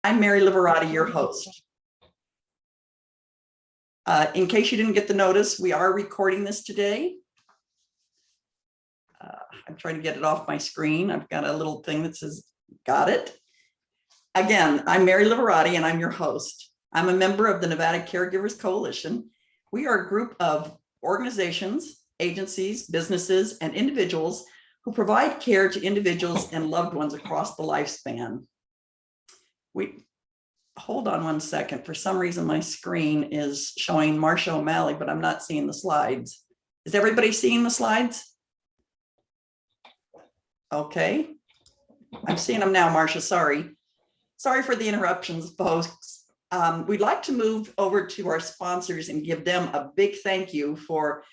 I'm Mary Liverati, your host. In case you didn't get the notice, we are recording this today. I'm trying to get it off my screen. I've got a little thing that says, got it. Again, I'm Mary Liverati and I'm your host. I'm a member of the Nevada Caregivers Coalition. We are a group of organizations, agencies, businesses, and individuals who provide care to individuals and loved ones across the lifespan. Hold on one second. For some reason, my screen is showing Marsha O'Malley, but I'm not seeing the slides. Is everybody seeing the slides? Okay. I'm seeing them now, Marsha. Sorry. Sorry for the interruptions, folks. We'd like to move over to our sponsors and give them a big thank you for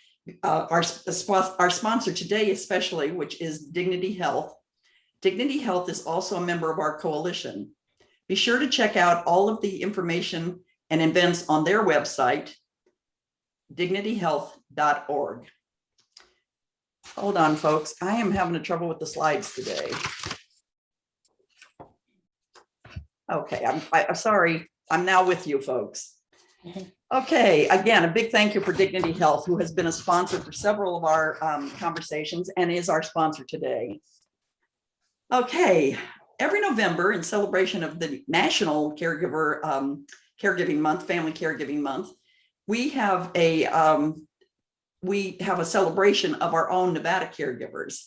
our sponsor today, especially, which is Dignity Health. Dignity Health is also a member of our coalition. Be sure to check out all of the information and events on their website, dignityhealth.org. Hold on, folks. I am having trouble with the slides today. Okay, I'm sorry. I'm now with you, folks. Okay, again, a big thank you for Dignity Health, who has been a sponsor for several of our conversations and is our sponsor today. Okay. Every November, in celebration of the National Caregiving Month, Family Caregiving Month, we have a celebration of our own Nevada caregivers.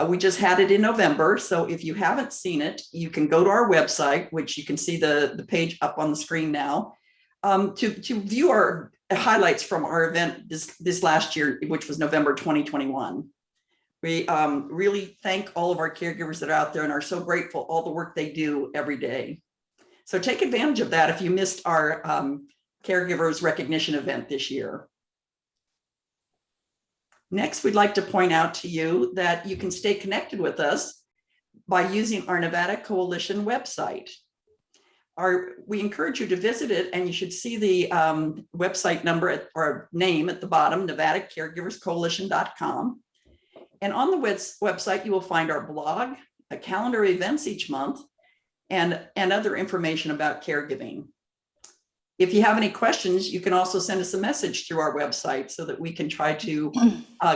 We just had it in November, so if you haven't seen it, you can go to our website, which you can see the page up on the screen now, to view our highlights from our event this last year, which was November 2021. We really thank all of our caregivers that are out there and are so grateful all the work they do every day. So take advantage of that if you missed our caregivers recognition event this year. Next, we'd like to point out to you that you can stay connected with us by using our Nevada Coalition website. We encourage you to visit it, and you should see the website number or name at the bottom, nevadacaregiverscoalition.com. And on the website, you will find our blog, a calendar of events each month, and other information about caregiving. If you have any questions, you can also send us a message through our website so that we can try to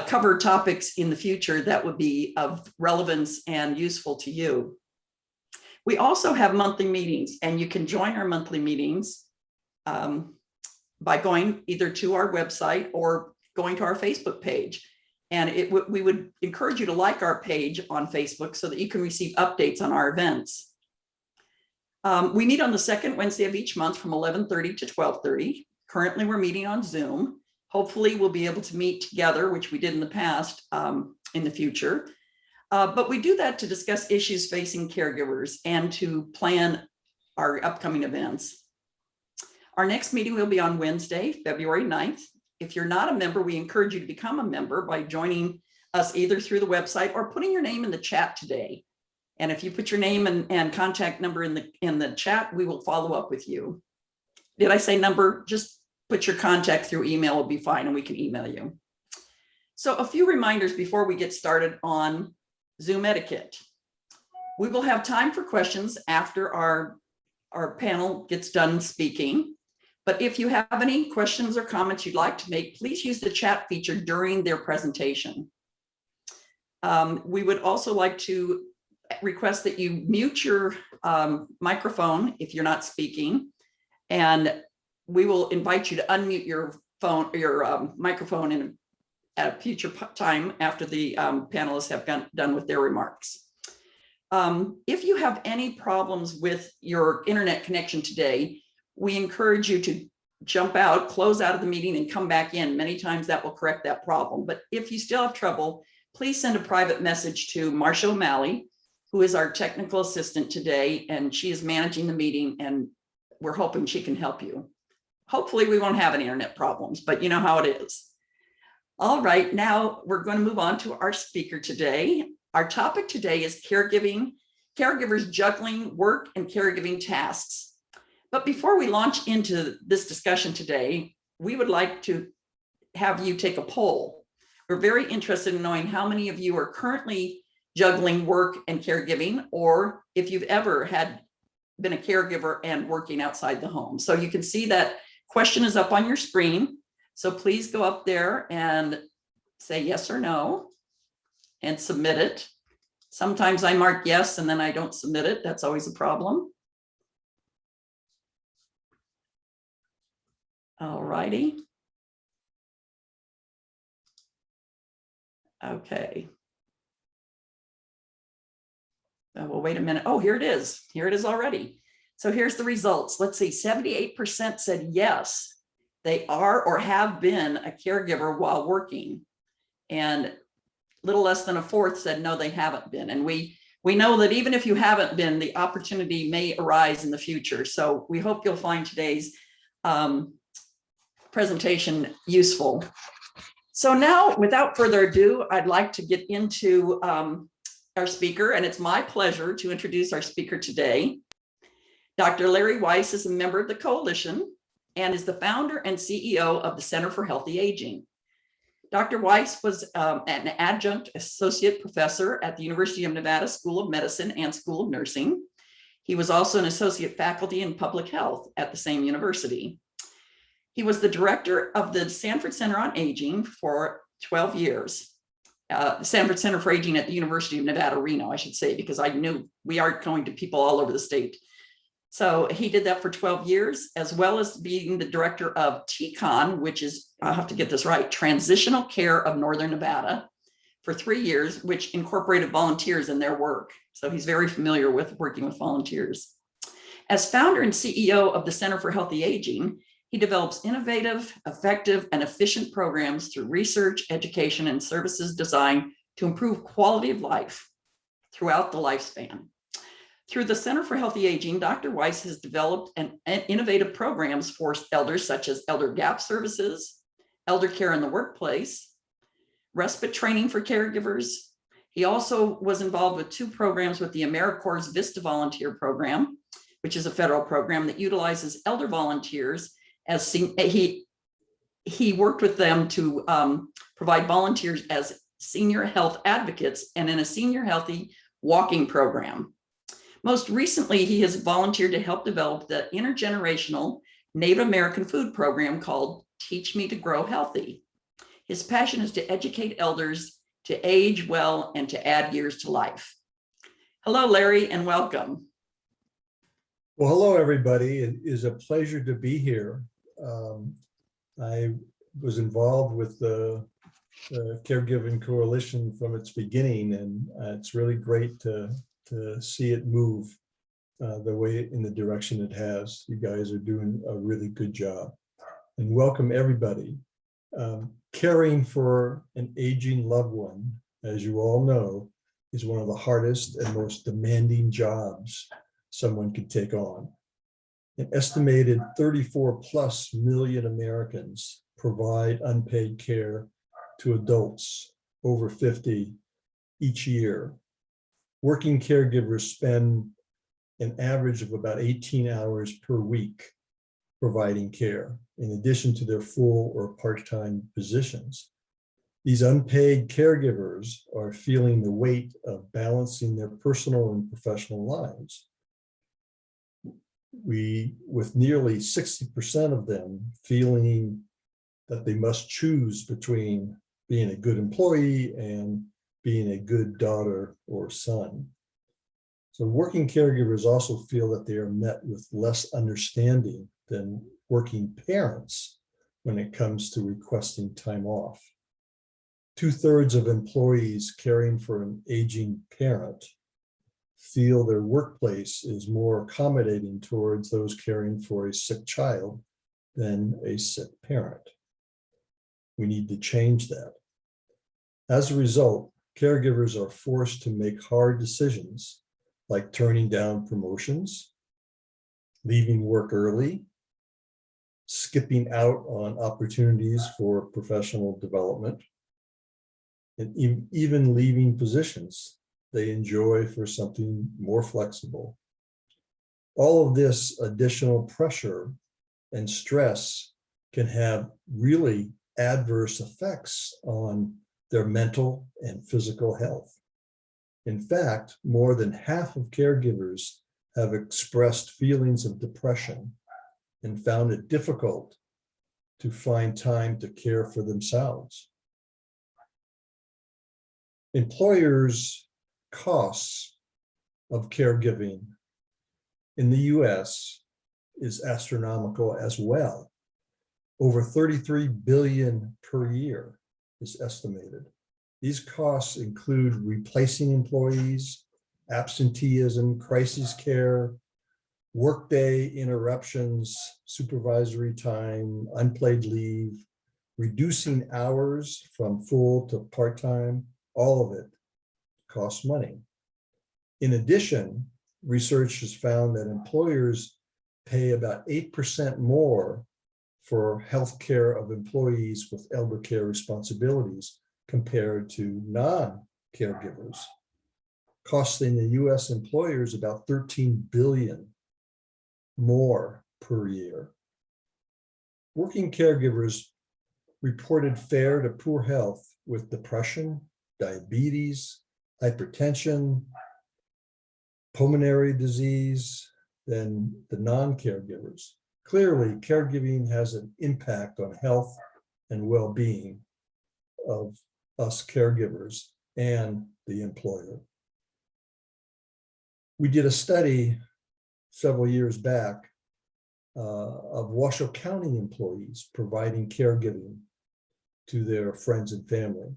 cover topics in the future that would be of relevance and useful to you. We also have monthly meetings, and you can join our monthly meetings by going either to our website or going to our Facebook page. And we would encourage you to like our page on Facebook so that you can receive updates on our events. We meet on the second Wednesday of each month from 11:30 to 12:30. Currently, we're meeting on Zoom. Hopefully, we'll be able to meet together, which we did in the past, in the future. But we do that to discuss issues facing caregivers and to plan our upcoming events. Our next meeting will be on Wednesday, February 9th. If you're not a member, we encourage you to become a member by joining us either through the website or putting your name in the chat today. And if you put your name and contact number in the chat, we will follow up with you. Did I say number? Just put your contact through email will be fine, and we can email you. So a few reminders before we get started on Zoom etiquette. We will have time for questions after our panel gets done speaking. But if you have any questions or comments you'd like to make, please use the chat feature during their presentation. We would also like to request that you mute your microphone if you're not speaking, and we will invite you to unmute your microphone at a future time after the panelists have done with their remarks. If you have any problems with your internet connection today, we encourage you to jump out, close out of the meeting, and come back in. Many times that will correct that problem. But if you still have trouble, please send a private message to Marsha O'Malley, who is our technical assistant today, and she is managing the meeting, and we're hoping she can help you. Hopefully we won't have any internet problems, but you know how it is. All right, now we're going to move on to our speaker today. Our topic today is caregivers juggling work and caregiving tasks. But before we launch into this discussion today, we would like to have you take a poll. We're very interested in knowing how many of you are currently juggling work and caregiving, or if you've ever had been a caregiver and working outside the home. So you can see that question is up on your screen. So please go up there and say yes or no and submit it. Sometimes I mark yes and then I don't submit it. That's always a problem. All righty. Okay. Well, wait a minute. Oh, here it is. Here it is already. So here's the results. Let's see, 78% said yes, they are or have been a caregiver while working. And little less than a fourth said no, they haven't been. And we know that even if you haven't been, the opportunity may arise in the future. So we hope you'll find today's presentation useful. So now, without further ado, I'd like to get into our speaker, and it's my pleasure to introduce our speaker today. Dr. Larry Weiss is a member of the coalition and is the founder and CEO of the Center for Healthy Aging. Dr. Weiss was an adjunct associate professor at the University of Nevada School of Medicine and School of Nursing. He was also an associate faculty in public health at the same university. He was the director of the Sanford Center on Aging for 12 years. The Sanford Center for Aging at the University of Nevada, Reno, I should say, because I knew we are going to people all over the state. So he did that for 12 years, as well as being the director of TCON, which is, I'll have to get this right, Transitional Care of Northern Nevada, for 3 years, which incorporated volunteers in their work. So he's very familiar with working with volunteers. As founder and CEO of the Center for Healthy Aging, he develops innovative, effective, and efficient programs through research, education, and services designed to improve quality of life throughout the lifespan. Through the Center for Healthy Aging, Dr. Weiss has developed innovative programs for elders, such as elder gap services, elder care in the workplace, respite training for caregivers. He also was involved with 2 programs with the AmeriCorps Vista Volunteer Program, which is a federal program that utilizes elder volunteers as he worked with them to provide volunteers as senior health advocates and in a senior healthy walking program. Most recently, he has volunteered to help develop the intergenerational Native American food program called Teach Me to Grow Healthy. His passion is to educate elders to age well and to add years to life. Hello, Larry, and welcome. Well, hello, everybody. It is a pleasure to be here. I was involved with the Caregiving Coalition from its beginning, and it's really great to see it move the way in the direction it has. You guys are doing a really good job. And welcome, everybody. Caring for an aging loved one, as you all know, is one of the hardest and most demanding jobs someone could take on. An estimated 34+ million Americans provide unpaid care to adults over 50 each year. Working caregivers spend an average of about 18 hours per week providing care, in addition to their full or part-time positions. These unpaid caregivers are feeling the weight of balancing their personal and professional lives. With nearly 60% of them feeling that they must choose between being a good employee and being a good daughter or son. So working caregivers also feel that they are met with less understanding than working parents when it comes to requesting time off. 2/3 of employees caring for an aging parent feel their workplace is more accommodating towards those caring for a sick child than a sick parent. We need to change that. As a result, caregivers are forced to make hard decisions like turning down promotions, leaving work early, skipping out on opportunities for professional development, and even leaving positions they enjoy for something more flexible. All of this additional pressure and stress can have really adverse effects on their mental and physical health. In fact, more than half of caregivers have expressed feelings of depression and found it difficult to find time to care for themselves. Employers' costs of caregiving in the US is astronomical as well. Over 33 billion per year is estimated. These costs include replacing employees, absenteeism, crisis care, workday interruptions, supervisory time, unpaid leave, reducing hours from full to part-time, all of it costs money. In addition, research has found that employers pay about 8% more for health care of employees with elder care responsibilities compared to non-caregivers, costing the US employers about 13 billion more per year. Working caregivers reported fair to poor health with depression, diabetes, hypertension, pulmonary disease than the non-caregivers. Clearly, caregiving has an impact on health and well-being of us caregivers and the employer. We did a study several years back of Washoe County employees providing caregiving to their friends and family.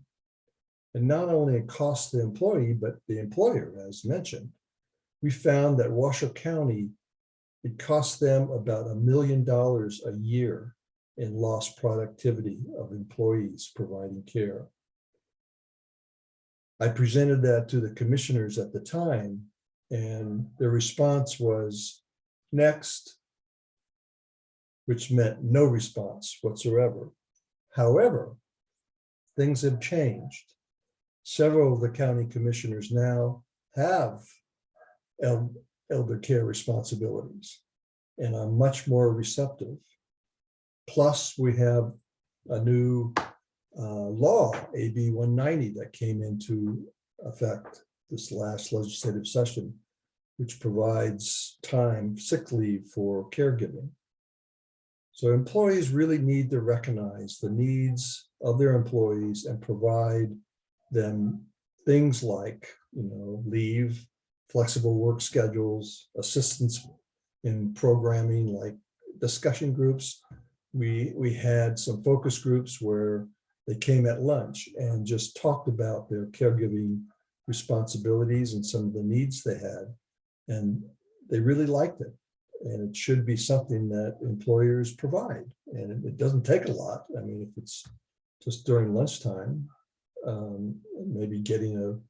And not only it costs the employee, but the employer, as mentioned. We found that Washoe County, it costs them about $1 million a year in lost productivity of employees providing care. I presented that to the commissioners at the time, and their response was next, which meant no response whatsoever. However, things have changed. Several of the county commissioners now have elder care responsibilities and are much more receptive. Plus, we have a new law, AB 190, that came into effect this last legislative session, which provides time, sick leave for caregiving. So employees really need to recognize the needs of their employees and provide them things like, leave, flexible work schedules, assistance in programming like discussion groups. We had some focus groups where they came at lunch and just talked about their caregiving responsibilities and some of the needs they had. And they really liked it. And it should be something that employers provide. And it doesn't take a lot. I mean, if it's just during lunchtime, maybe getting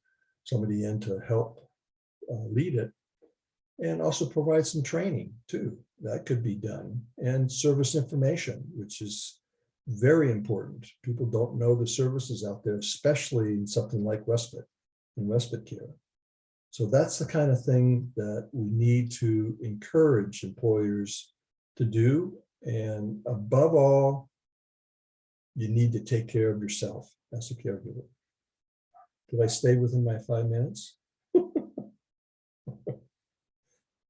somebody in to help lead it, and also provide some training too. That could be done. And service information, which is very important. People don't know the services out there, especially in something like respite and respite care. So that's the kind of thing that we need to encourage employers to do. And above all, you need to take care of yourself as a caregiver. Did I stay within my 5 minutes?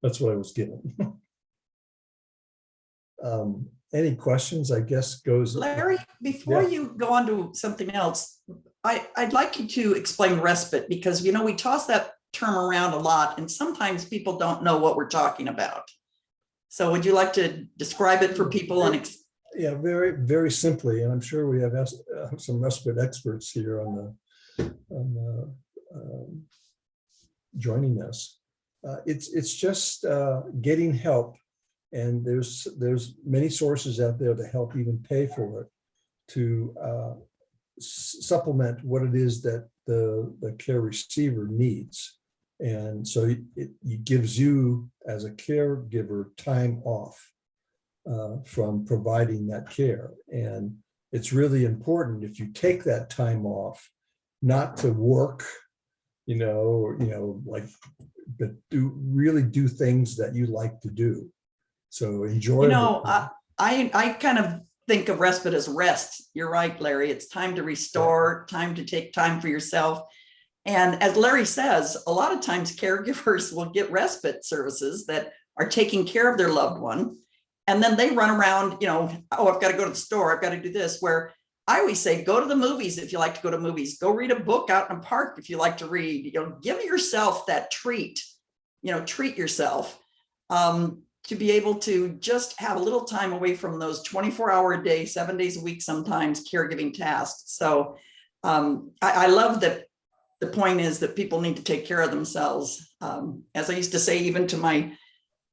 That's what I was given. Any questions, I guess, goes. Larry, before you go on to something else, I'd like you to explain respite, because, we toss that term around a lot and sometimes people don't know what we're talking about. So would you like to describe it for people? Yeah, very, very simply, and I'm sure we have some respite experts here on joining us. It's just getting help, and there's many sources out there to help even pay for it, to supplement what it is that the care receiver needs. And so it gives you as a caregiver time off from providing that care. And it's really important, if you take that time off, not to work, but really do things that you like to do. So enjoy. I kind of think of respite as rest. You're right, Larry. It's time to restore, time to take time for yourself. And as Larry says, a lot of times caregivers will get respite services that are taking care of their loved one. And then they run around, oh, I've got to go to the store. I've got to do this. Where I always say, go to the movies if you like to go to movies. Go read a book out in a park if you like to read. Give yourself that treat. Treat yourself to be able to just have a little time away from those 24-hour a day, 7 days a week, sometimes caregiving tasks. So I love that. The point is that people need to take care of themselves. As I used to say, even to my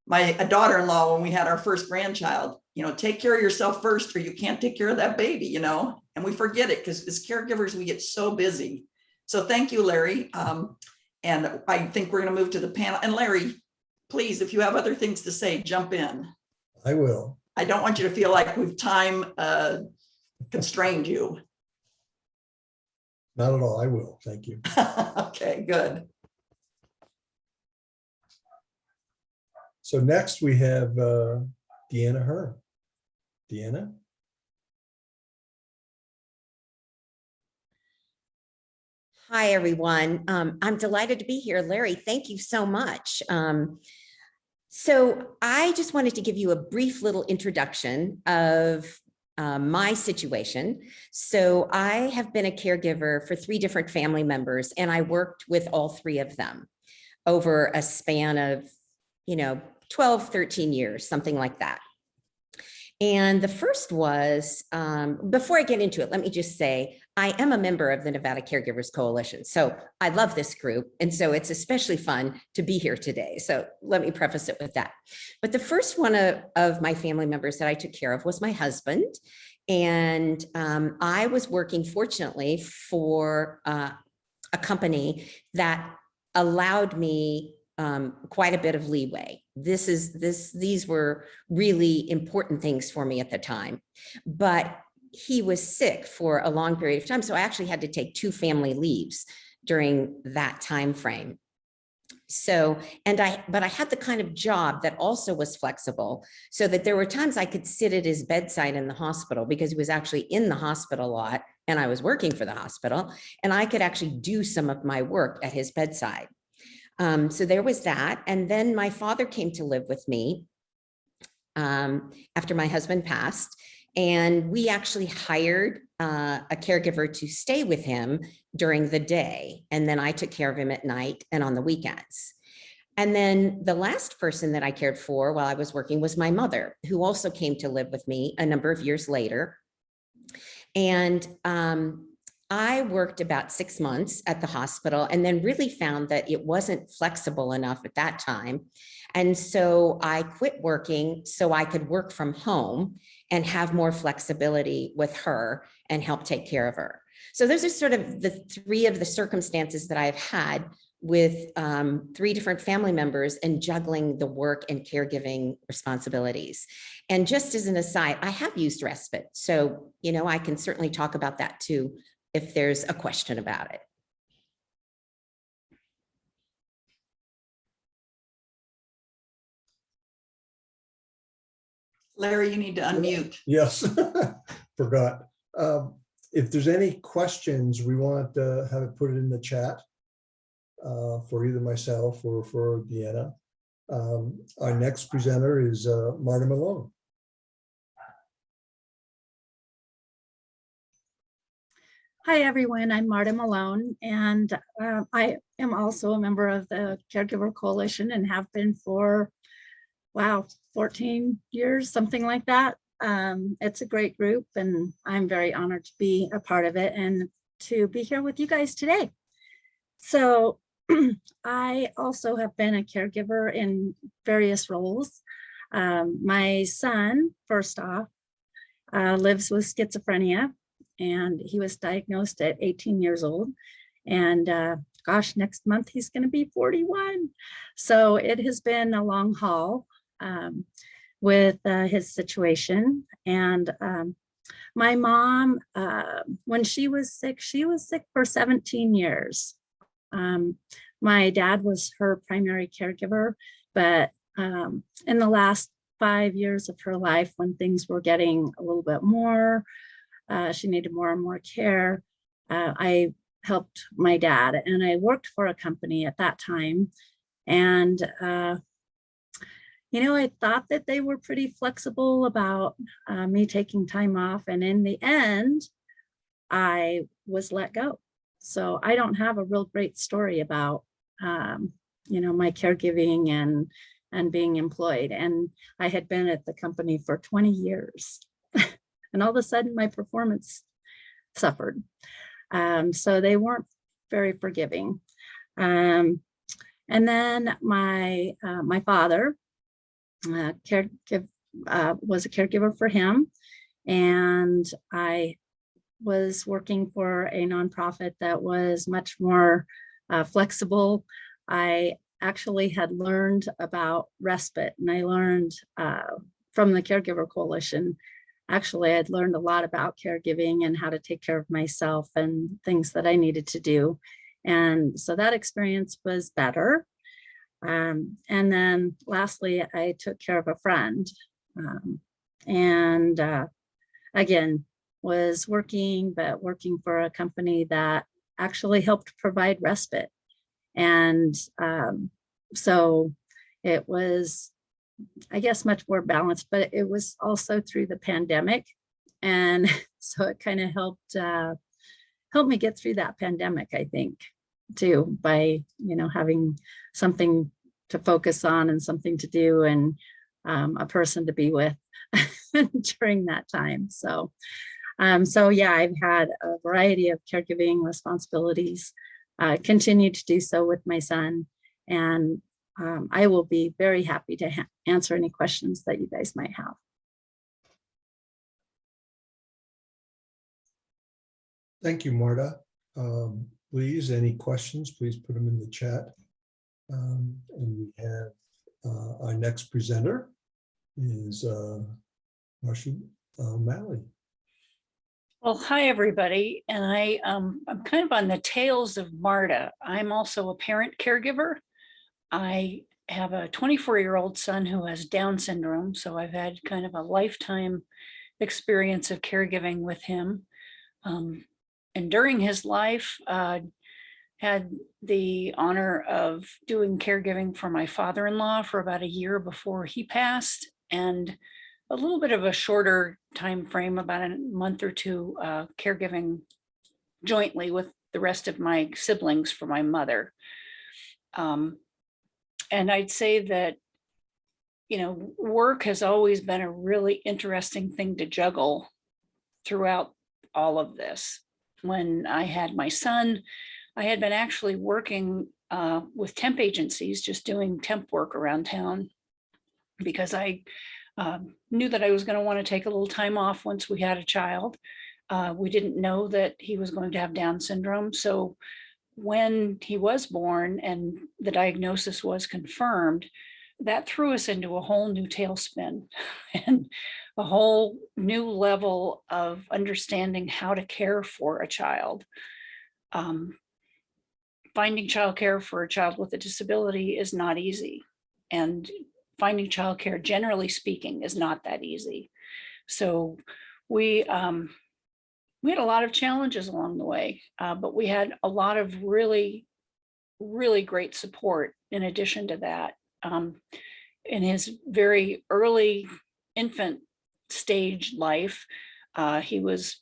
daughter-in-law when we had our first grandchild, take care of yourself first, or you can't take care of that baby, and we forget it because as caregivers, we get so busy. So thank you, Larry. And I think we're going to move to the panel. And Larry, please, if you have other things to say, jump in. I will. I don't want you to feel like we've time constrained you. Not at all. I will. Thank you. Okay, good. So next we have Deanna Hearn. Deanna? Hi, everyone. I'm delighted to be here. Larry, thank you so much. So I just wanted to give you a brief little introduction of my situation. So I have been a caregiver for 3 different family members, and I worked with all 3 of them over a span of, 12, 13 years, something like that. And the first was, before I get into it, let me just say, I am a member of the Nevada Caregivers Coalition. So I love this group. And so it's especially fun to be here today. So let me preface it with that. But the first one of my family members that I took care of was my husband. And I was working, fortunately, for a company that allowed me quite a bit of leeway. These were really important things for me at the time, but he was sick for a long period of time. So I actually had to take 2 family leaves during that time frame. So, but I had the kind of job that also was flexible, so that there were times I could sit at his bedside in the hospital, because he was actually in the hospital a lot and I was working for the hospital, and I could actually do some of my work at his bedside. So there was that. And then my father came to live with me after my husband passed. And we actually hired a caregiver to stay with him during the day. And then I took care of him at night and on the weekends. And then the last person that I cared for while I was working was my mother, who also came to live with me a number of years later. And I worked about 6 months at the hospital, and then really found that it wasn't flexible enough at that time. And so I quit working so I could work from home and have more flexibility with her and help take care of her. So those are sort of the 3 of the circumstances that I've had with 3 different family members and juggling the work and caregiving responsibilities. And just as an aside, I have used respite. So, I can certainly talk about that too, if there's a question about it. Larry, you need to unmute. Yes, forgot. If there's any questions, we want to have it put it in the chat for either myself or for Deanna. Our next presenter is Marta Malone. Hi, everyone. I'm Marta Malone, and I am also a member of the Caregiver Coalition and have been for, 14 years, something like that. It's a great group, and I'm very honored to be a part of it and to be here with you guys today. So I also have been a caregiver in various roles. My son, first off, lives with schizophrenia. And he was diagnosed at 18 years old. And gosh, next month he's going to be 41. So it has been a long haul with his situation. And my mom, when she was sick for 17 years. My dad was her primary caregiver, but in the last 5 years of her life, when things were getting a little bit more, she needed more and more care. I helped my dad, and I worked for a company at that time. And, I thought that they were pretty flexible about me taking time off. And in the end, I was let go. So I don't have a real great story about, my caregiving and being employed. And I had been at the company for 20 years. And all of a sudden my performance suffered. So they weren't very forgiving. And then my father was a caregiver for him. And I was working for a nonprofit that was much more flexible. I actually had learned about respite, and I learned from the Caregiver Coalition. Actually, I'd learned a lot about caregiving and how to take care of myself and things that I needed to do. And so that experience was better. And then lastly, I took care of a friend. Again, was working for a company that actually helped provide respite. And so it was, I guess, much more balanced, but it was also through the pandemic. And so it kind of helped me get through that pandemic, I think, too, by, having something to focus on and something to do, and a person to be with during that time. So yeah, I've had a variety of caregiving responsibilities, continue to do so with my son. And I will be very happy to answer any questions that you guys might have. Thank you, Marta. Please, any questions, please put them in the chat. And we have our next presenter is Marcia O'Malley. Well, hi, everybody. And I'm kind of on the tails of Marta. I'm also a parent caregiver. I have a 24-year-old son who has Down syndrome. So I've had kind of a lifetime experience of caregiving with him. And during his life, had the honor of doing caregiving for my father-in-law for about a year before he passed, and a little bit of a shorter time frame, about a month or two, caregiving jointly with the rest of my siblings for my mother. And I'd say that, work has always been a really interesting thing to juggle throughout all of this. When I had my son, I had been actually working with temp agencies, just doing temp work around town, because I knew that I was going to want to take a little time off once we had a child. We didn't know that he was going to have Down syndrome. So when he was born and the diagnosis was confirmed, that threw us into a whole new tailspin and a whole new level of understanding how to care for a child. Finding childcare for a child with a disability is not easy. And finding childcare, generally speaking, is not that easy. So we had a lot of challenges along the way, but we had a lot of really, really great support in addition to that. In his very early infant stage life, he was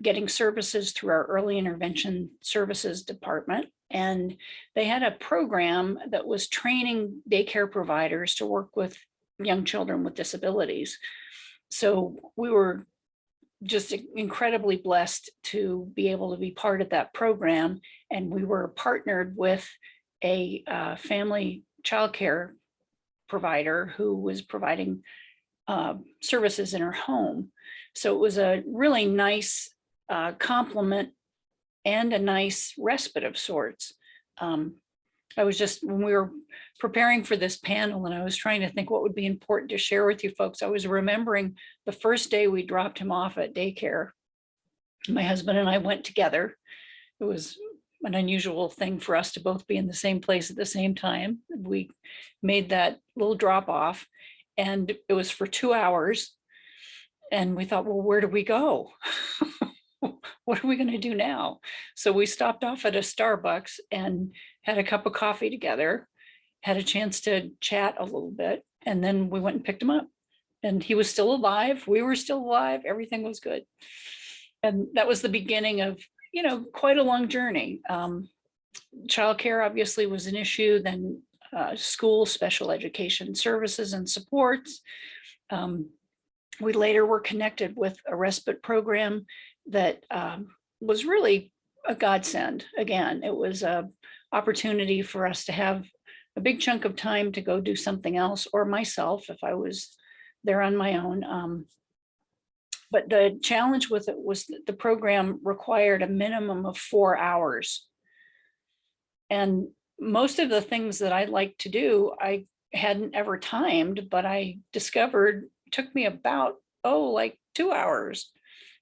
getting services through our early intervention services department. And they had a program that was training daycare providers to work with young children with disabilities. So we were just incredibly blessed to be able to be part of that program. And we were partnered with a family childcare provider who was providing services in her home. So it was a really nice complement and a nice respite of sorts. I was just, when we were preparing for this panel and I was trying to think what would be important to share with you folks, I was remembering the first day we dropped him off at daycare. My husband and I went together. It was an unusual thing for us to both be in the same place at the same time. We made that little drop off and it was for 2 hours. And we thought, well, where do we go? what are we going to do now? So we stopped off at a Starbucks and had a cup of coffee together, had a chance to chat a little bit, and then we went and picked him up. And he was still alive. We were still alive. Everything was good. And that was the beginning of, quite a long journey. Childcare obviously was an issue, then school, special education services and supports. We later were connected with a respite program that was really a godsend. Again, it was an opportunity for us to have a big chunk of time to go do something else, or myself if I was there on my own. But the challenge with it was that the program required a minimum of 4 hours. And most of the things that I like to do, I hadn't ever timed, but I discovered took me about, like 2 hours.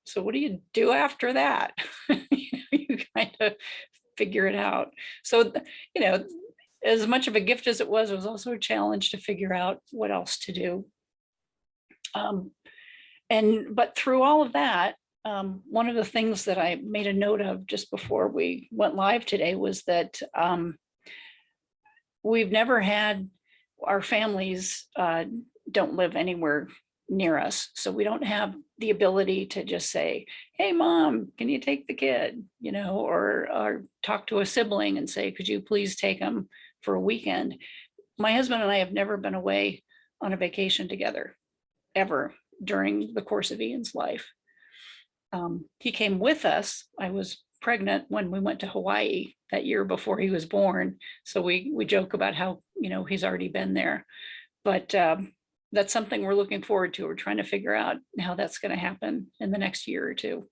So what do you do after that? You kind of figure it out. So, as much of a gift as it was also a challenge to figure out what else to do. But through all of that, one of the things that I made a note of just before we went live today was that we've never had, our families don't live anywhere near us. So we don't have the ability to just say, hey, mom, can you take the kid? Or talk to a sibling and say, could you please take them for a weekend? My husband and I have never been away on a vacation together, ever, during the course of Ian's life. He came with us. I was pregnant when we went to Hawaii that year before he was born. So we joke about how, he's already been there. But that's something we're looking forward to. We're trying to figure out how that's going to happen in the next year or two.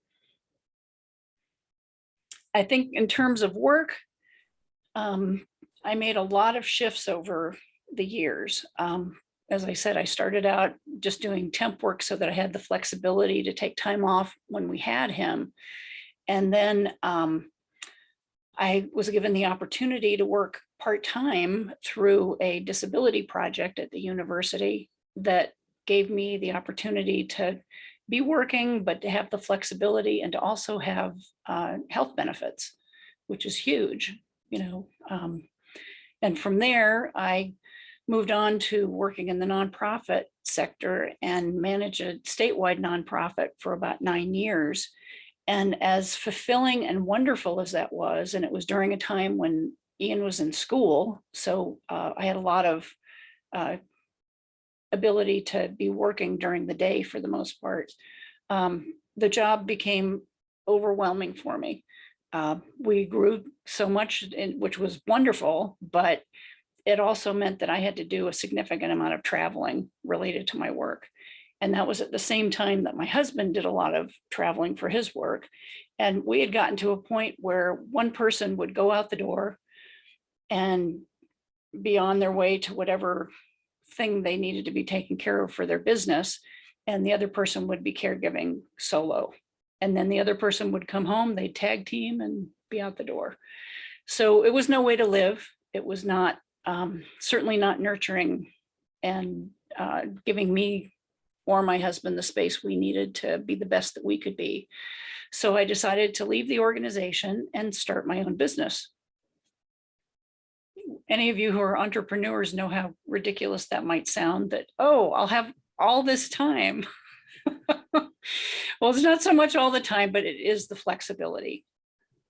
I think in terms of work, I made a lot of shifts over the years. As I said, I started out just doing temp work so that I had the flexibility to take time off when we had him. And then I was given the opportunity to work part-time through a disability project at the university that gave me the opportunity to be working, but to have the flexibility and to also have health benefits, which is huge, and from there, I moved on to working in the nonprofit sector and managed a statewide nonprofit for about 9 years. And as fulfilling and wonderful as that was, and it was during a time when Ian was in school, so I had a lot of ability to be working during the day for the most part. The job became overwhelming for me. We grew so much, which was wonderful, but it also meant that I had to do a significant amount of traveling related to my work. And that was at the same time that my husband did a lot of traveling for his work. And we had gotten to a point where one person would go out the door and be on their way to whatever thing they needed to be taken care of for their business. And the other person would be caregiving solo. And then the other person would come home, they'd tag team and be out the door. So it was no way to live. It was not, certainly not nurturing and giving me or my husband the space we needed to be the best that we could be. So I decided to leave the organization and start my own business. Any of you who are entrepreneurs know how ridiculous that might sound, that, oh, I'll have all this time. Well, it's not so much all the time, but it is the flexibility.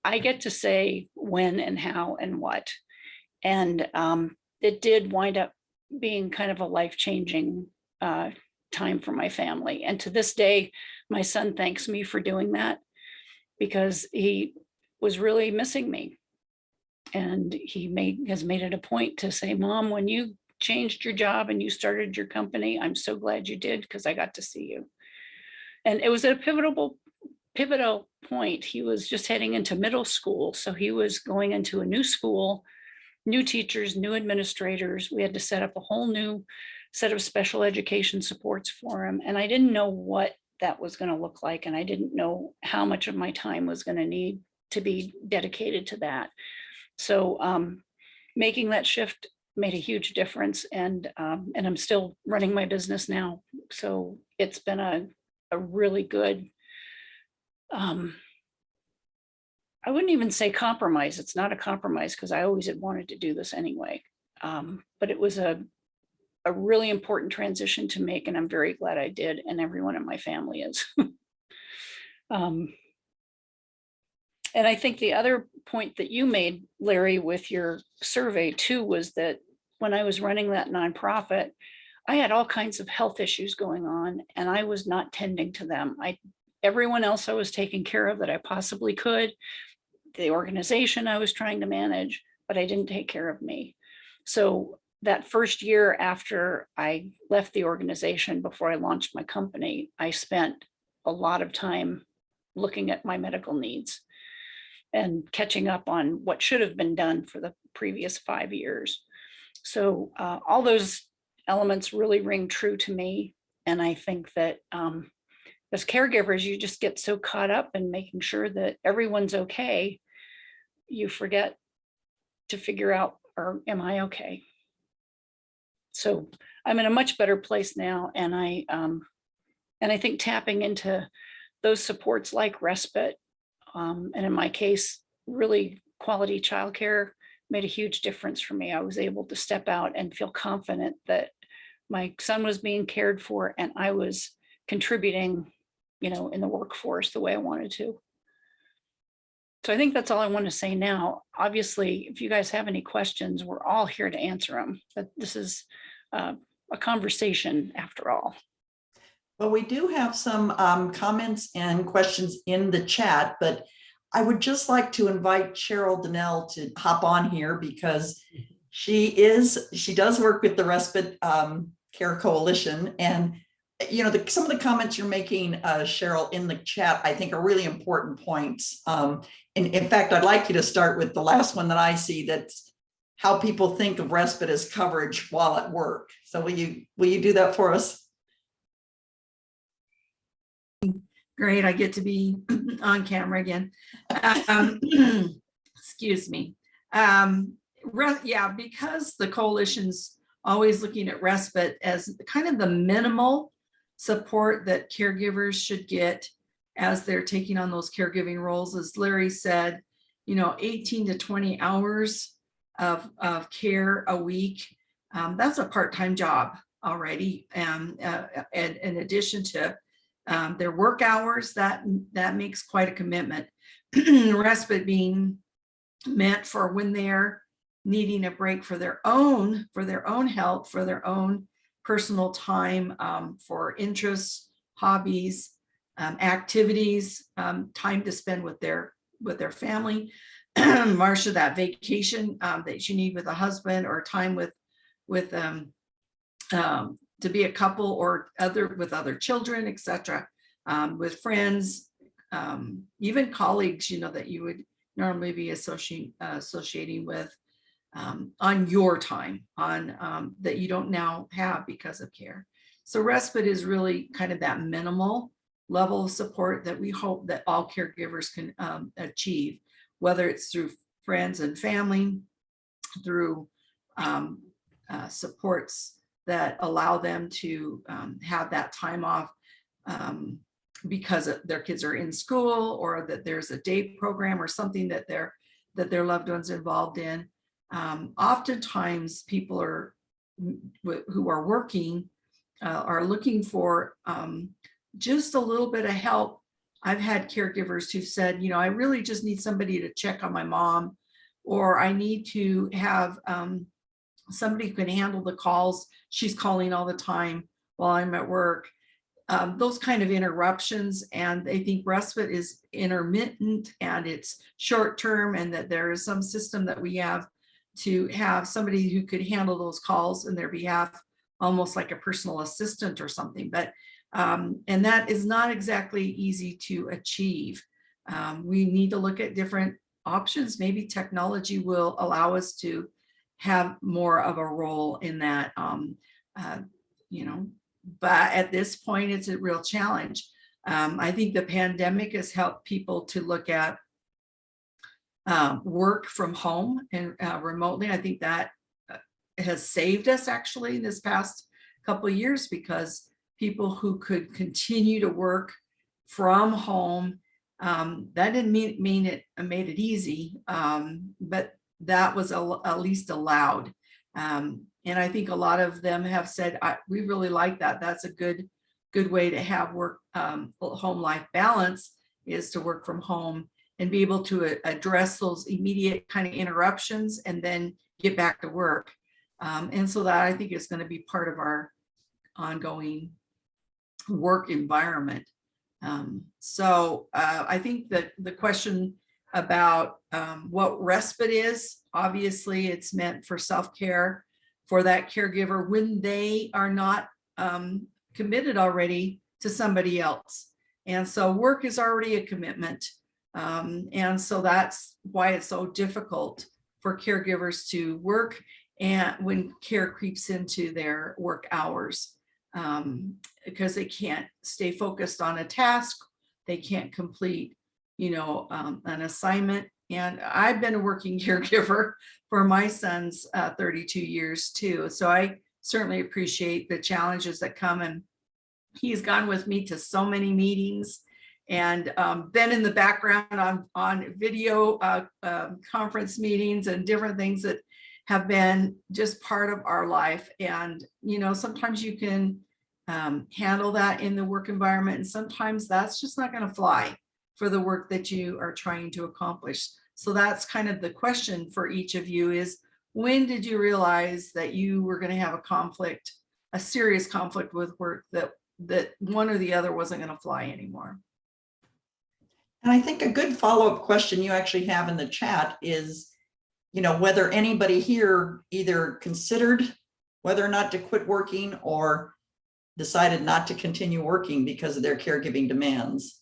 I get to say when and how and what. And it did wind up being kind of a life-changing time for my family. And to this day, my son thanks me for doing that because he was really missing me. And he has made it a point to say, Mom, when you changed your job and you started your company, I'm so glad you did because I got to see you. And it was a pivotal point. He was just heading into middle school. So he was going into a new school, new teachers, new administrators. We had to set up a whole new set of special education supports for him. And I didn't know what that was going to look like. And I didn't know how much of my time was going to need to be dedicated to that. So making that shift made a huge difference. And I'm still running my business now. So it's been a really good I wouldn't even say compromise. It's not a compromise because I always had wanted to do this anyway. But it was a really important transition to make, and I'm very glad I did, and everyone in my family is. And I think the other point that you made, Larry, with your survey too, was that when I was running that nonprofit, I had all kinds of health issues going on, and I was not tending to them. Everyone else I was taking care of that I possibly could, the organization I was trying to manage, but I didn't take care of me. So that first year after I left the organization, before I launched my company, I spent a lot of time looking at my medical needs and catching up on what should have been done for the previous 5 years. So all those elements really ring true to me. And I think that as caregivers, you just get so caught up in making sure that everyone's okay, you forget to figure out, or am I okay? So I'm in a much better place now. And I think tapping into those supports like respite, and in my case, really quality childcare made a huge difference for me. I was able to step out and feel confident that my son was being cared for and I was contributing, in the workforce the way I wanted to. So I think that's all I want to say now. Obviously, if you guys have any questions, we're all here to answer them. But this is a conversation after all. Well, we do have some comments and questions in the chat, but I would just like to invite Cheryl Donnell to hop on here because she does work with the Respite Care Coalition. And, some of the comments you're making, Cheryl, in the chat, I think are really important points. And in fact, I'd like you to start with the last one that I see, that's how people think of respite as coverage while at work. So will you do that for us? Great, I get to be on camera again. Excuse me. Yeah, because the coalition's always looking at respite as kind of the minimal support that caregivers should get as they're taking on those caregiving roles. As Larry said, 18 to 20 hours of care a week. That's a part-time job already. And in addition to their work hours, that makes quite a commitment. Respite being meant for when they're needing a break for their own health, for their own personal time, for interests, hobbies, activities, time to spend with their family. Marcia, that vacation that you need with a husband, or time with to be a couple, or with other children, etc., with friends, even colleagues, that you would normally be associating with on your time, on that you don't now have because of care. So respite is really kind of that minimal level of support that we hope that all caregivers can achieve, whether it's through friends and family, through supports that allow them to have that time off because their kids are in school, or that there's a day program or something that their loved ones involved in. Oftentimes people who are working are looking for just a little bit of help. I've had caregivers who've said, I really just need somebody to check on my mom, or I need to have somebody who can handle the calls. She's calling all the time while I'm at work. Those kind of interruptions, and they think respite is intermittent and it's short term, and that there is some system that we have to have somebody who could handle those calls in their behalf, almost like a personal assistant or something. But and that is not exactly easy to achieve. We need to look at different options. Maybe technology will allow us to have more of a role in that, but at this point, it's a real challenge. I think the pandemic has helped people to look at work from home and remotely. I think that has saved us actually this past couple of years, because people who could continue to work from home That didn't mean it made it easy, but that was at least allowed. And I think a lot of them have said, we really like that. That's a good way to have work, home life balance, is to work from home and be able to address those immediate kind of interruptions and then get back to work. And so that, I think, is going to be part of our ongoing work environment. I think that the question about what respite is, obviously it's meant for self-care for that caregiver when they are not committed already to somebody else. And so work is already a commitment. And so that's why it's so difficult for caregivers to work and when care creeps into their work hours, because they can't stay focused on a task. They can't complete, an assignment. And I've been a working caregiver for my son's 32 years too. So I certainly appreciate the challenges that come, and he's gone with me to so many meetings and been in the background on video conference meetings and different things that have been just part of our life. And, sometimes you can handle that in the work environment, and sometimes that's just not going to fly for the work that you are trying to accomplish. So that's kind of the question for each of you is, when did you realize that you were going to have a serious conflict with work, that one or the other wasn't going to fly anymore? And I think a good follow-up question you actually have in the chat is, whether anybody here either considered whether or not to quit working or decided not to continue working because of their caregiving demands.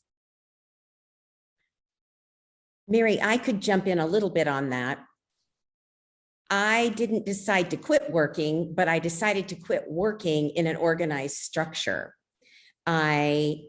Mary, I could jump in a little bit on that. I didn't decide to quit working, but I decided to quit working in an organized structure. I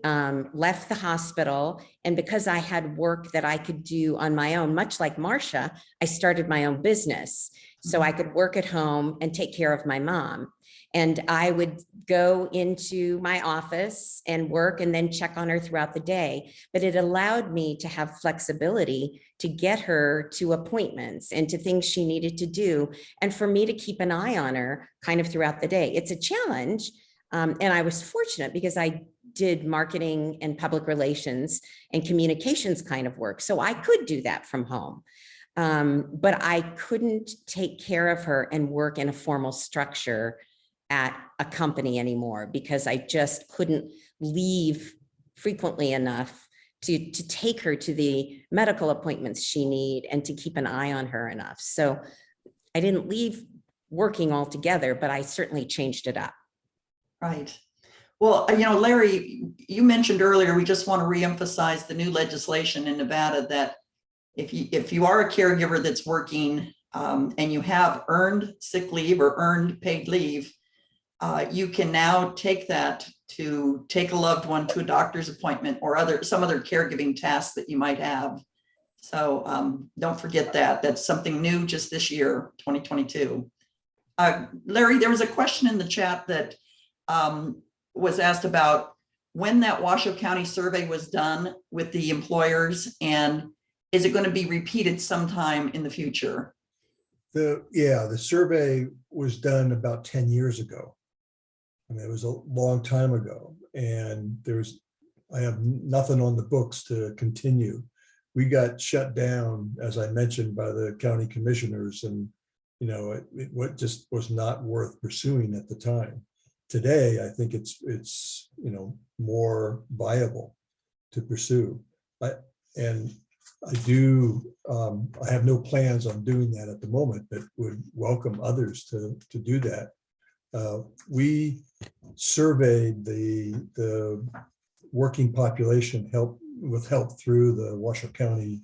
left the hospital, and because I had work that I could do on my own, much like Marcia, I started my own business so I could work at home and take care of my mom. And I would go into my office and work and then check on her throughout the day. But it allowed me to have flexibility to get her to appointments and to things she needed to do, and for me to keep an eye on her kind of throughout the day. It's a challenge. And I was fortunate because I did marketing and public relations and communications kind of work. So I could do that from home. But I couldn't take care of her and work in a formal structure at a company anymore, because I just couldn't leave frequently enough to take her to the medical appointments she needed and to keep an eye on her enough. So I didn't leave working altogether, but I certainly changed it up. Right. Well, Larry, you mentioned earlier, we just want to reemphasize the new legislation in Nevada that if you are a caregiver that's working and you have earned sick leave or earned paid leave, you can now take that to take a loved one to a doctor's appointment or some other caregiving tasks that you might have. So don't forget that. That's something new just this year, 2022. Larry, there was a question in the chat that was asked about when that Washoe County survey was done with the employers, and is it going to be repeated sometime in the future? The survey was done about 10 years ago. I mean, it was a long time ago, and I have nothing on the books to continue. We got shut down, as I mentioned, by the county commissioners, and it just was not worth pursuing at the time. Today, I think it's more viable to pursue. I have no plans on doing that at the moment, but would welcome others to do that. We surveyed the working population with help through the Washoe County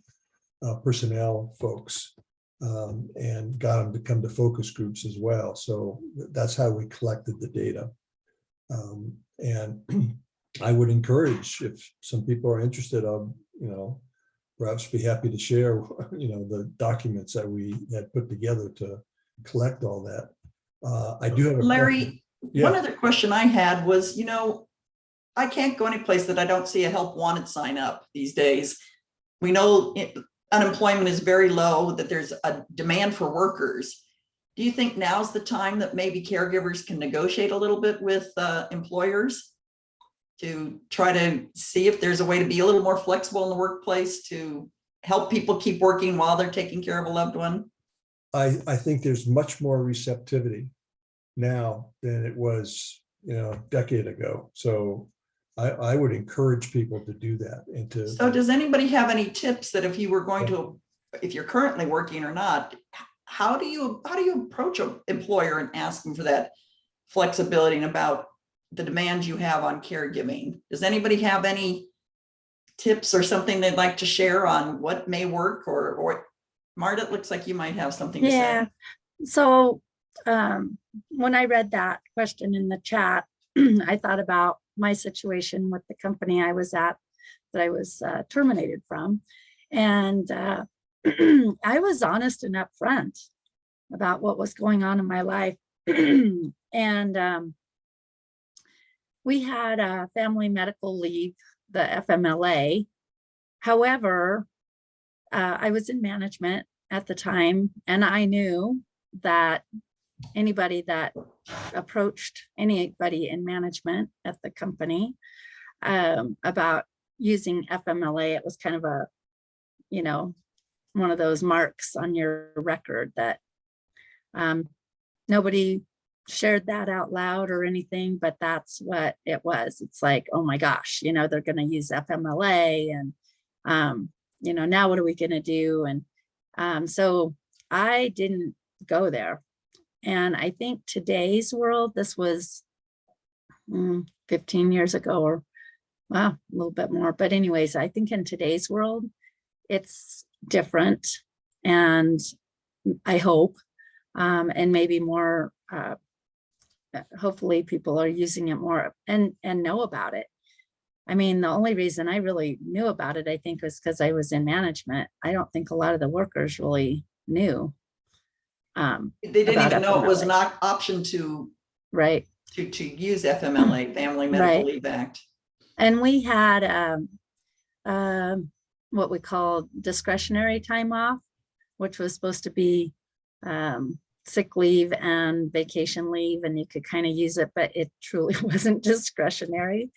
personnel folks, and got them to come to focus groups as well. So that's how we collected the data. And I would encourage, if some people are interested, I'll perhaps be happy to share the documents that we had put together to collect all that. I do have a Larry, yeah. One other question I had was, I can't go any place that I don't see a help wanted sign up these days. we know unemployment is very low, that there's a demand for workers. Do you think now's the time that maybe caregivers can negotiate a little bit with employers to try to see if there's a way to be a little more flexible in the workplace to help people keep working while they're taking care of a loved one? I think there's much more receptivity now than it was, a decade ago. So I would encourage people to do that and to. So does anybody have any tips that if you were going to, if you're currently working or not, how do you approach an employer and ask them for that flexibility and about the demands you have on caregiving? Does anybody have any tips or something they'd like to share on what may work, or Marta, it looks like you might have something to Yeah. say. So when I read that question in the chat, I thought about my situation with the company I was at that I was terminated from. And I was honest and upfront about what was going on in my life. And we had a family medical leave, the FMLA. However, I was in management at the time, and I knew that anybody that approached anybody in management at the company about using FMLA, it was kind of a, one of those marks on your record that nobody shared that out loud or anything, but that's what it was. It's like, oh my gosh, they're going to use FMLA, and now what are we going to do? And so I didn't go there. And I think today's world, this was 15 years ago, or wow, a little bit more. But anyways, I think in today's world, it's different. And I hope, and maybe more, hopefully people are using it more and know about it. I mean, the only reason I really knew about it, I think, was because I was in management. I don't think a lot of the workers really knew. They didn't even know it was an FMLA. option to Right. to use FMLA, Family Medical Leave Act. And we had what we call discretionary time off, which was supposed to be sick leave and vacation leave, and you could kind of use it, but it truly wasn't discretionary.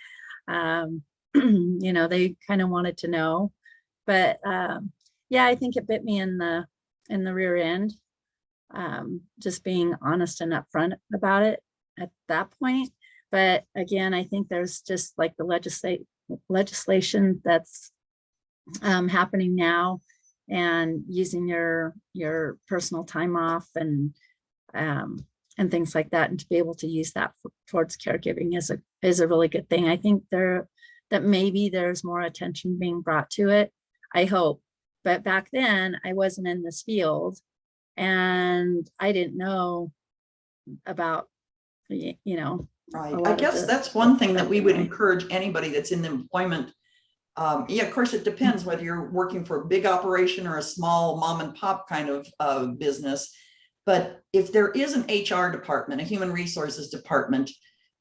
They kind of wanted to know, but yeah, I think it bit me in the rear end, just being honest and upfront about it at that point. But again, I think there's just like the legislation that's happening now, and using your personal time off and things like that, and to be able to use that towards caregiving is a really good thing. I think that maybe there's more attention being brought to it. I hope. But back then I wasn't in this field, and I didn't know about, Right. I guess that's one thing that we would encourage anybody that's in employment. Yeah, of course, it depends whether you're working for a big operation or a small mom and pop kind of business. But if there is an HR department, a human resources department,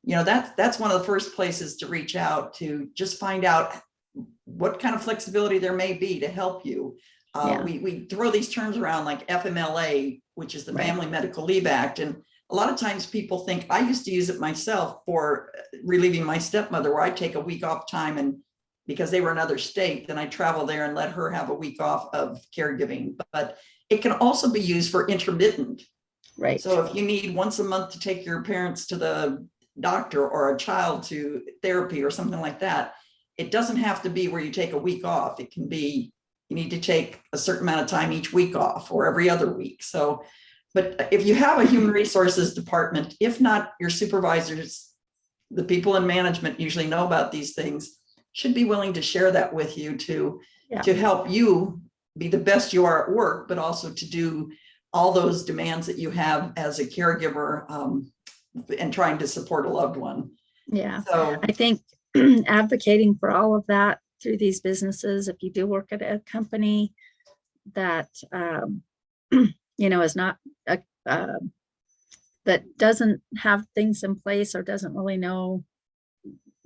that's one of the first places to reach out to just find out what kind of flexibility there may be to help you. We throw these terms around like FMLA, which is the Family Medical Leave Act. And a lot of times people think, I used to use it myself for relieving my stepmother, where I take a week off time, and because they were in another state, then I travel there and let her have a week off of caregiving. But it can also be used for intermittent. Right. So if you need once a month to take your parents to the doctor or a child to therapy or something like that, it doesn't have to be where you take a week off. It can be, you need to take a certain amount of time each week off, or every other week. So, but if you have a human resources department, if not your supervisors, the people in management usually know about these things, should be willing to share that with you to help you be the best you are at work, but also to do all those demands that you have as a caregiver and trying to support a loved one. Yeah. So I think advocating for all of that through these businesses, if you do work at a company that is not that doesn't have things in place, or doesn't really know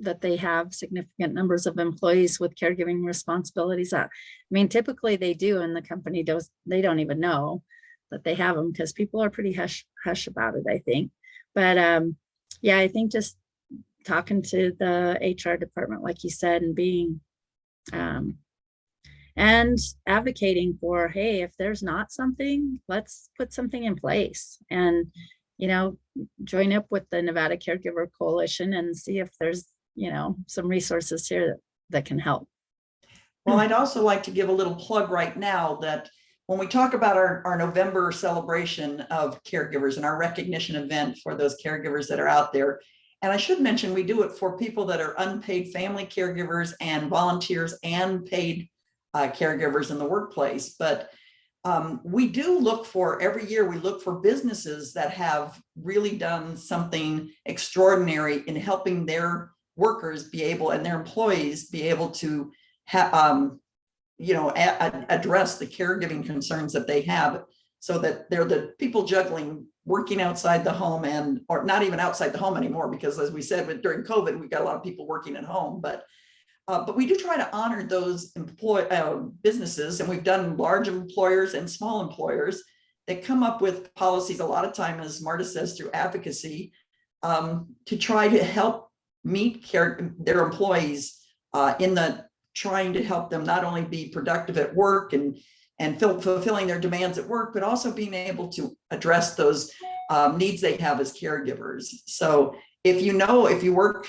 that they have significant numbers of employees with caregiving responsibilities. I mean, typically they do, and the company they don't even know that they have them because people are pretty hush about it, I think. But yeah, I think just talking to the HR department, like you said, and being and advocating for, hey, if there's not something, let's put something in place, and join up with the Nevada Caregiver Coalition and see if there's some resources here that can help. Well, I'd also like to give a little plug right now that when we talk about our November celebration of caregivers and our recognition event for those caregivers that are out there, and I should mention we do it for people that are unpaid family caregivers and volunteers and paid caregivers in the workplace. But we do look for, every year we look for businesses that have really done something extraordinary in helping their workers be able, and their employees be able to address the caregiving concerns that they have, so that they're the people juggling, working outside the home, or not even outside the home anymore, because as we said, during COVID, we've got a lot of people working at home, but we do try to honor those businesses, and we've done large employers and small employers that come up with policies a lot of time, as Marta says, through advocacy, to try to help meet their employees in the trying to help them not only be productive at work and fulfilling their demands at work, but also being able to address those needs they have as caregivers. So if you work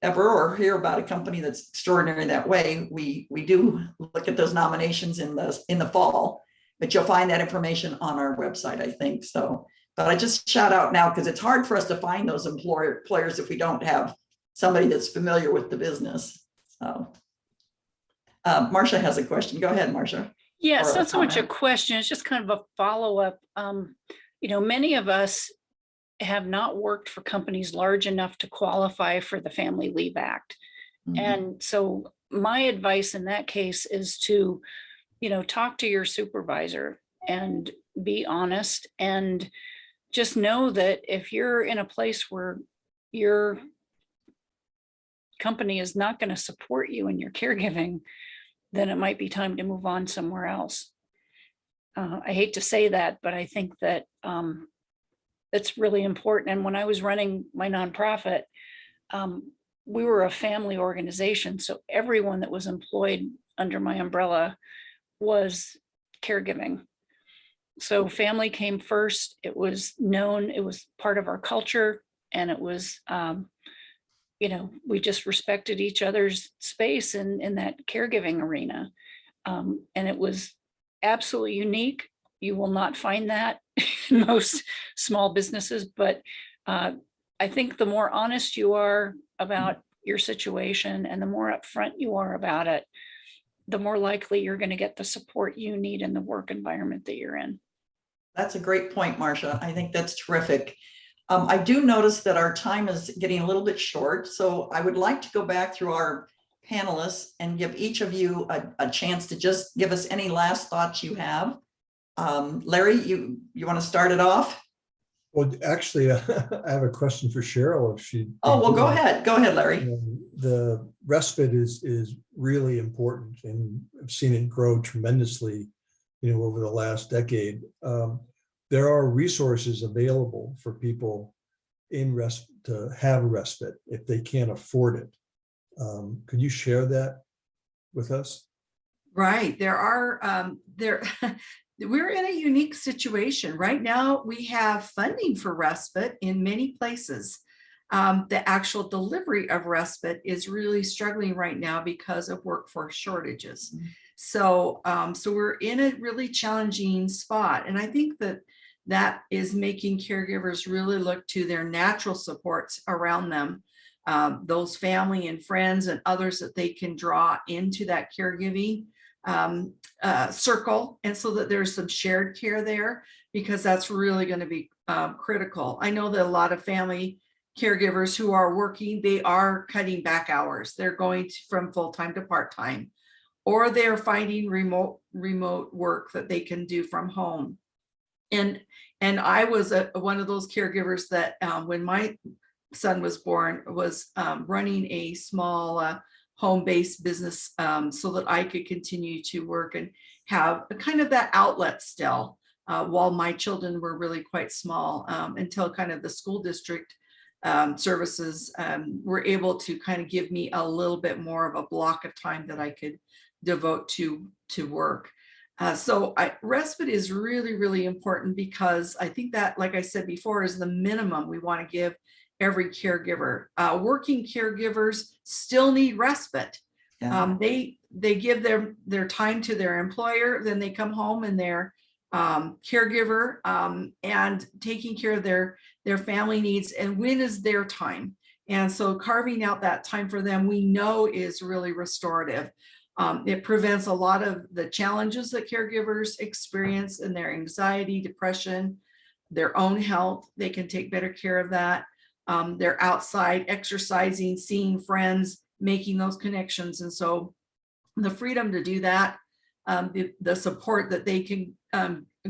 ever or hear about a company that's extraordinary that way, we do look at those nominations in the fall, but you'll find that information on our website, I think. So, but I just shout out now, because it's hard for us to find those employers if we don't have somebody that's familiar with the business. So Marcia has a question. Go ahead, Marcia. Yeah, it's not so much a question, it's just kind of a follow-up. Many of us have not worked for companies large enough to qualify for the Family Leave Act. Mm-hmm. And so my advice in that case is to, talk to your supervisor and be honest, and just know that if you're in a place where your company is not going to support you in your caregiving, then it might be time to move on somewhere else. I hate to say that, but I think that it's really important. And when I was running my nonprofit, we were a family organization. So everyone that was employed under my umbrella was caregiving. So family came first. It was known, it was part of our culture, and it was, we just respected each other's space in that caregiving arena. And it was absolutely unique. You will not find that in most small businesses, but I think the more honest you are about your situation and the more upfront you are about it, the more likely you're going to get the support you need in the work environment that you're in. That's a great point, Marcia. I think that's terrific. I do notice that our time is getting a little bit short, so I would like to go back through our panelists and give each of you a chance to just give us any last thoughts you have. Larry, you want to start it off? Well, actually, I have a question for Cheryl. If she. Oh, well, go ahead, Larry. The respite is really important, and I've seen it grow tremendously, over the last decade. There are resources available for people in to have a respite if they can't afford it. Could you share that with us? Right. There are we're in a unique situation right now. We have funding for respite in many places. The actual delivery of respite is really struggling right now because of workforce shortages. Mm-hmm. So we're in a really challenging spot, and I think that is making caregivers really look to their natural supports around them, those family and friends and others that they can draw into that caregiving circle, and so that there's some shared care there, because that's really going to be critical. I know that a lot of family caregivers who are working, they are cutting back hours. They're going from full-time to part-time, or they're finding remote work that they can do from home. And I was one of those caregivers that when my son was born, was running a small home-based business so that I could continue to work and have kind of that outlet still while my children were really quite small until kind of the school district services were able to kind of give me a little bit more of a block of time that I could devote to work. So respite is really, really important because I think that, like I said before, is the minimum we want to give every caregiver. Working caregivers still need respite. Yeah. They give their time to their employer, then they come home and their caregiver and taking care of their family needs. And when is their time? And so carving out that time for them, we know is really restorative. It prevents a lot of the challenges that caregivers experience in their anxiety, depression, their own health. They can take better care of that. They're outside exercising, seeing friends, making those connections. And so the freedom to do that, the support that they can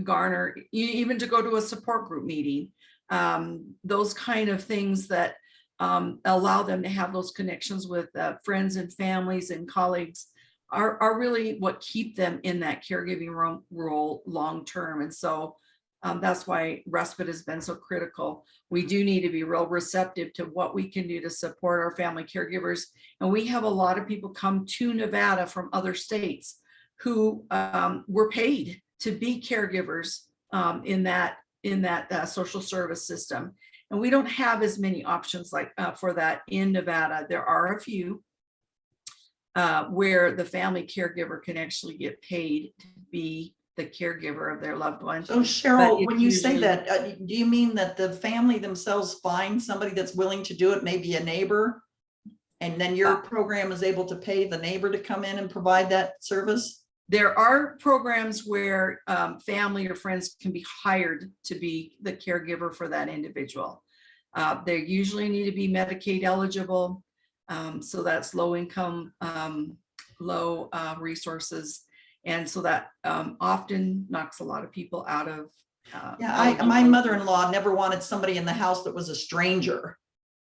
garner, even to go to a support group meeting, those kind of things that allow them to have those connections with friends and families and colleagues are really what keep them in that caregiving role long term. And so that's why respite has been so critical. We do need to be real receptive to what we can do to support our family caregivers. And we have a lot of people come to Nevada from other states who were paid to be caregivers in that social service system. And we don't have as many options like for that in Nevada. There are a few where the family caregiver can actually get paid to be the caregiver of their loved one. So Cheryl, But when you say usually- that, do you mean that the family themselves find somebody that's willing to do it, maybe a neighbor? And then your program is able to pay the neighbor to come in and provide that service? There are programs where family or friends can be hired to be the caregiver for that individual. They usually need to be Medicaid eligible. So that's low income, low resources. And so that often knocks a lot of people out of. Yeah, my mother-in-law never wanted somebody in the house that was a stranger.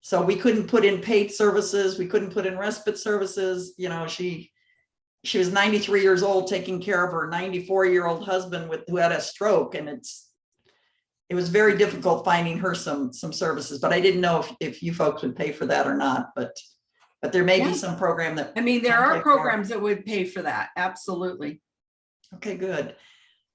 So we couldn't put in paid services. We couldn't put in respite services. You know, she was 93 years old taking care of her 94-year-old husband who had a stroke. And it was very difficult finding her some services, but I didn't know if you folks would pay for that or not, but there may be some program that. I mean, there are programs that would pay for that. Absolutely. Okay, good.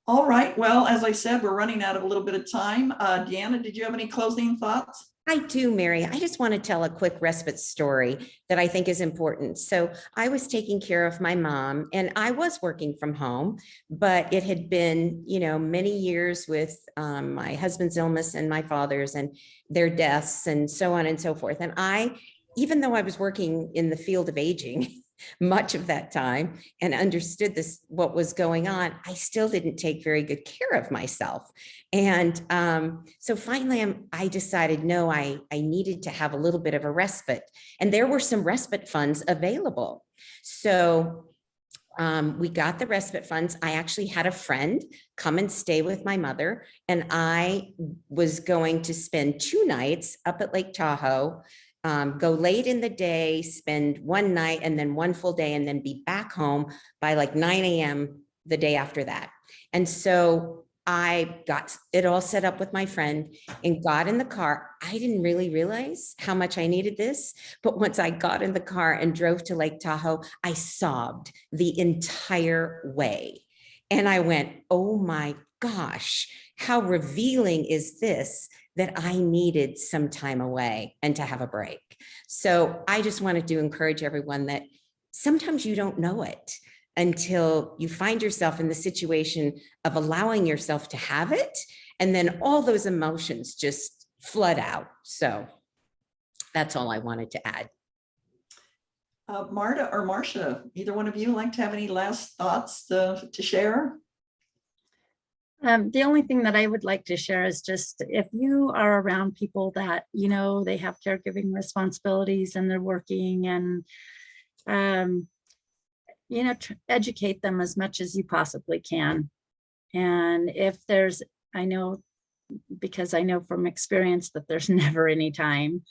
All right. Well, as I said, we're running out of a little bit of time. Deanna, did you have any closing thoughts? I do, Mary. I just want to tell a quick respite story that I think is important. So I was taking care of my mom and I was working from home, but it had been, many years with my husband's illness and my father's and their deaths and so on and so forth. And even though I was working in the field of aging much of that time and understood what was going on, I still didn't take very good care of myself. And so finally I decided, no, I needed to have a little bit of a respite. And there were some respite funds available. So we got the respite funds. I actually had a friend come and stay with my mother, and I was going to spend 2 nights up at Lake Tahoe, go late in the day, spend 1 night and then 1 full day, and then be back home by like 9 a.m. the day after that. And so I got it all set up with my friend and got in the car. I didn't really realize how much I needed this, but once I got in the car and drove to Lake Tahoe, I sobbed the entire way. And I went, oh my gosh, how revealing is this, that I needed some time away and to have a break. So I just wanted to encourage everyone that sometimes you don't know it until you find yourself in the situation of allowing yourself to have it. And then all those emotions just flood out. So that's all I wanted to add. Marta or Marcia, either one of you like to have any last thoughts to share? The only thing that I would like to share is just if you are around people that, they have caregiving responsibilities and they're working, and, educate them as much as you possibly can. And if I know from experience that there's never any time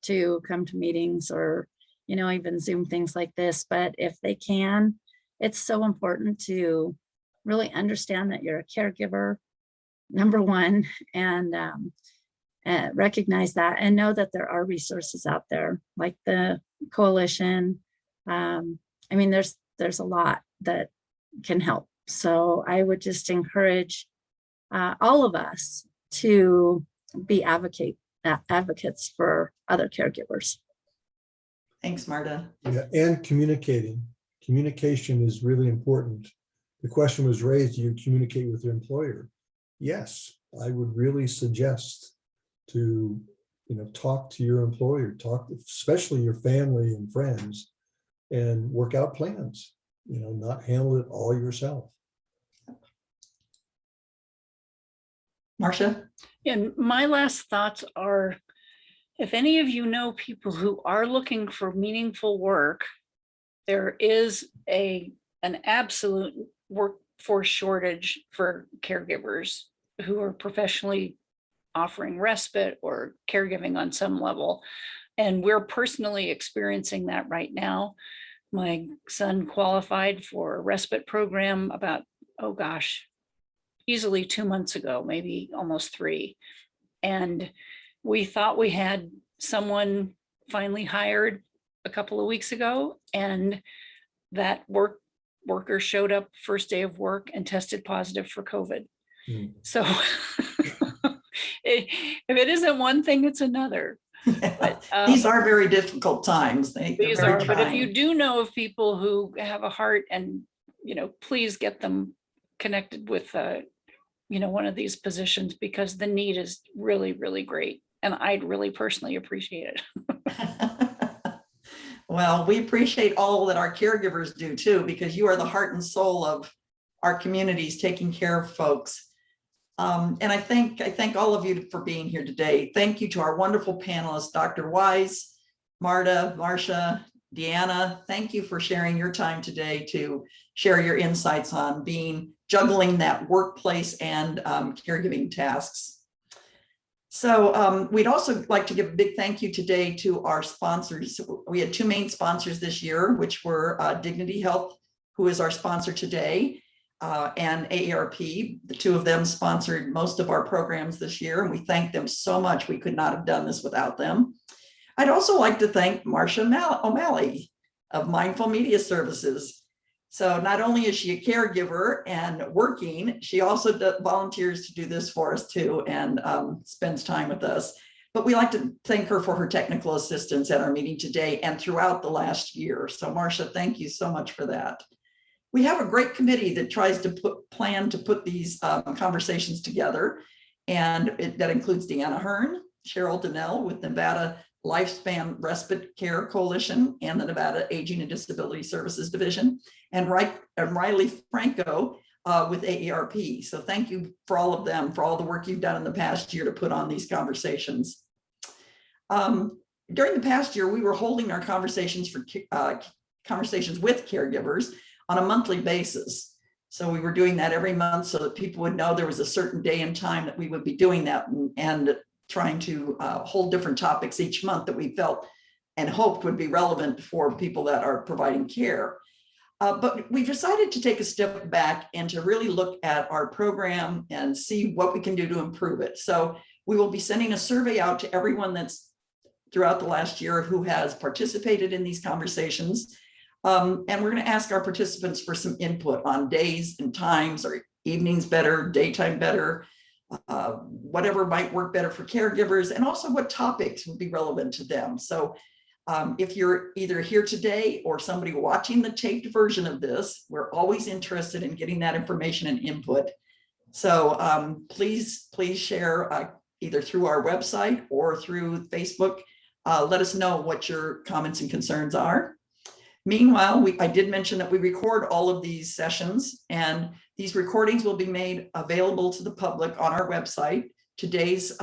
to come to meetings or, even Zoom things like this. But if they can, it's so important to really understand that you're a caregiver, number one, and recognize that and know that there are resources out there like the coalition. There's a lot that can help. So I would just encourage all of us to be advocates for other caregivers. Thanks, Marta. Yeah, and communicating. Communication is really important. The question was raised, do you communicate with your employer? Yes, I would really suggest to, talk to your employer, especially your family and friends, and work out plans, not handle it all yourself. Marcia? And my last thoughts are, if any of you know people who are looking for meaningful work, there is an absolute workforce shortage for caregivers who are professionally offering respite or caregiving on some level. And we're personally experiencing that right now. My son qualified for a respite program about, easily 2 months ago, maybe almost 3. And we thought we had someone finally hired a couple of weeks ago, and that worker showed up first day of work and tested positive for COVID. So if it isn't one thing, it's another. But, these are very difficult times. These are, but if you do know of people who have a heart, and please get them connected with one of these positions, because the need is really, really great, and I'd really personally appreciate it. Well, we appreciate all that our caregivers do too, because you are the heart and soul of our communities, taking care of folks. And I thank all of you for being here today. Thank you to our wonderful panelists, Dr. Weiss, Marta, Marcia, Deanna. Thank you for sharing your time today to share your insights on juggling that workplace and caregiving tasks. So we'd also like to give a big thank you today to our sponsors. We had 2 main sponsors this year, which were Dignity Health, who is our sponsor today, and AARP. The 2 of them sponsored most of our programs this year, and we thank them so much. We could not have done this without them. I'd also like to thank Marcia O'Malley of Mindful Media Services. So not only is she a caregiver and working, she also volunteers to do this for us too, and spends time with us. But we like to thank her for her technical assistance at our meeting today and throughout the last year. So Marcia, thank you so much for that. We have a great committee that tries to plan to put these conversations together. And that includes Deanna Hearn, Cheryl Donnell with Nevada Lifespan Respite Care Coalition and the Nevada Aging and Disability Services Division, and Riley Franco with AARP. So thank you for all of them, for all the work you've done in the past year to put on these conversations. During the past year, we were holding our conversations with caregivers on a monthly basis. So we were doing that every month so that people would know there was a certain day and time that we would be doing that, and trying to hold different topics each month that we felt and hoped would be relevant for people that are providing care. But we decided to take a step back and to really look at our program and see what we can do to improve it. So we will be sending a survey out to everyone that's throughout the last year who has participated in these conversations. And we're going to ask our participants for some input on days and times, or evenings better, daytime better, whatever might work better for caregivers, and also what topics would be relevant to them. So if you're either here today or somebody watching the taped version of this, we're always interested in getting that information and input. So please share either through our website or through Facebook. Let us know what your comments and concerns are. Meanwhile, I did mention that we record all of these sessions, and these recordings will be made available to the public on our website. Today's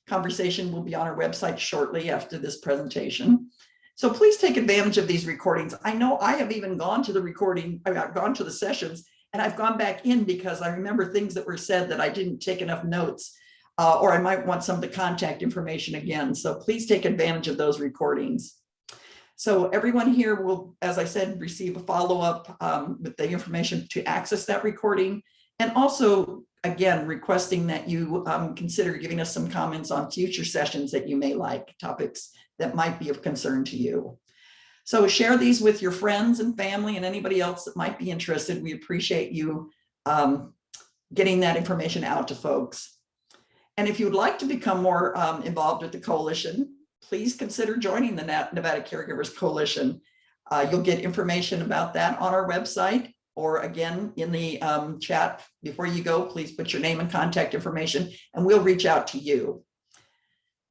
conversation will be on our website shortly after this presentation. So please take advantage of these recordings. I know I have even gone to the recording, I've gone to the sessions, and I've gone back in because I remember things that were said that I didn't take enough notes. or I might want some of the contact information again. So please take advantage of those recordings. So everyone here will, as I said, receive a follow-up with the information to access that recording. And also, again, requesting that you consider giving us some comments on future sessions that you may like, topics that might be of concern to you. So share these with your friends and family and anybody else that might be interested. We appreciate you getting that information out to folks. And if you would like to become more involved with the coalition, please consider joining the Nevada Caregivers Coalition. You'll get information about that on our website, or again, in the chat. Before you go, please put your name and contact information, and we'll reach out to you.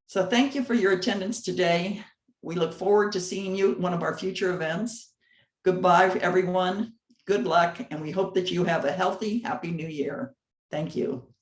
So thank you for your attendance today. We look forward to seeing you at one of our future events. Goodbye, everyone. Good luck, and we hope that you have a healthy, happy new year. Thank you.